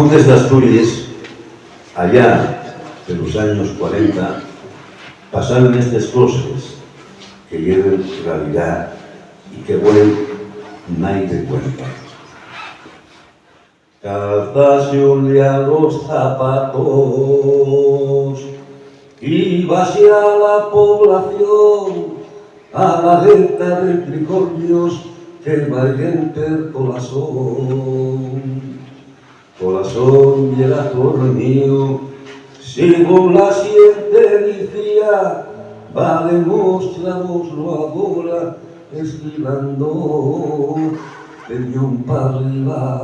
Montes de Asturias, allá de los años 40, pasaron estas cosas que llevan realidad y que bueno, nadie te cuenta. Calzación a los zapatos y vacía la población a la gente de tricornios que vayan per corazón y el actor mío, según la sentencia, va demostramoslo ahora, esquivando peñón para arriba.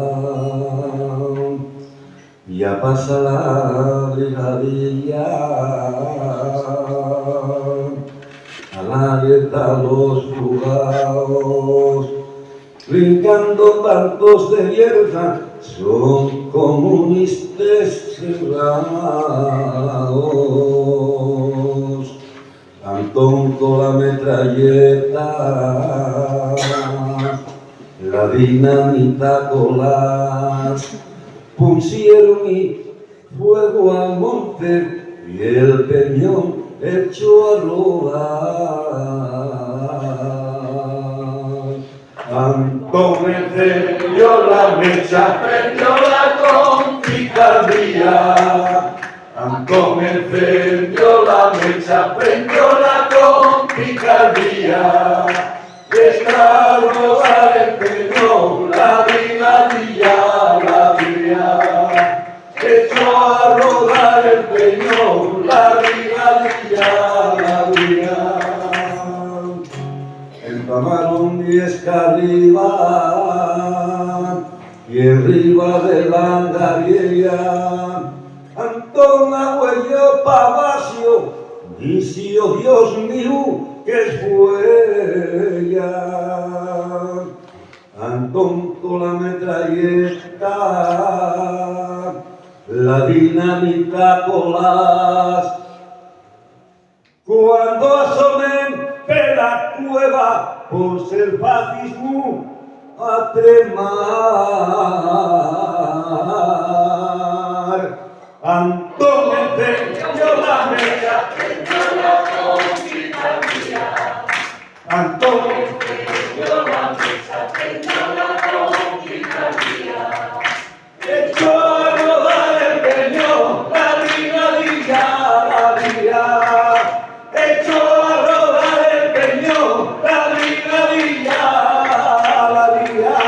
Ya pasa la brigadilla, a la dieta los jugados, brincando bancos de hierba, son comunistas cerrados. Antón con la metralleta, la dinamita con las pusieron y fuego al monte y el peñón echó a rodar. Antón encendió la mecha, prendióla con picardía. Antón encendió la mecha, prendióla con picardía. Está a rodar el peñón, la brigadilla, la vía. Echó a rodar el peñón, la brigadilla, la vía. Empamaron 10 arriba y arriba de la galería. Antón Agüello Pavacio, dice, oh Dios mío, que fue ya. Antón con la metralleta, la dinamita con las. Cuando asomen de la cueva por ser fascismo a tremar. Antón encendió la mecha, prendióla con picardía. Antón encendió la mecha, prendióla con picardía. Echó a rodar el peñón, la brigadilla, la vía. Echó a rodar el peñón, la brigadilla, la vía.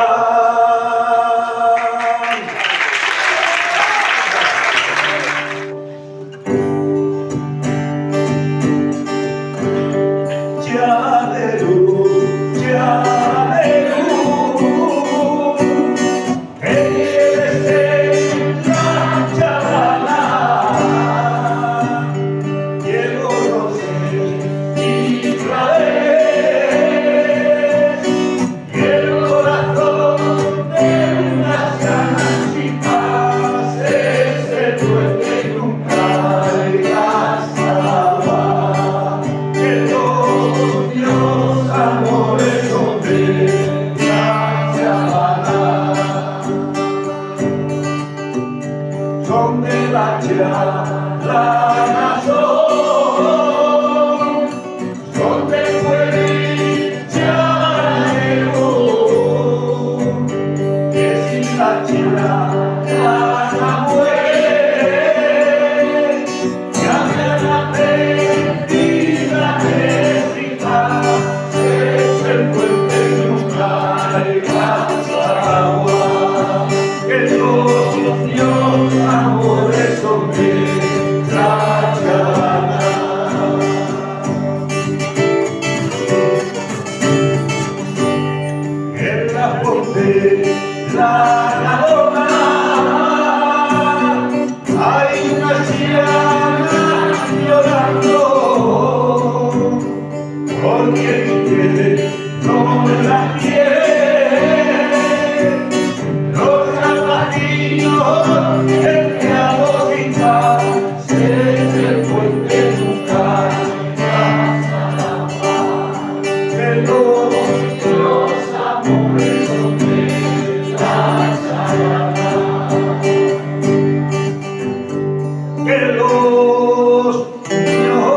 que los míos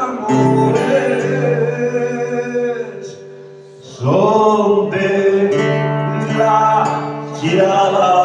amores son de la llama.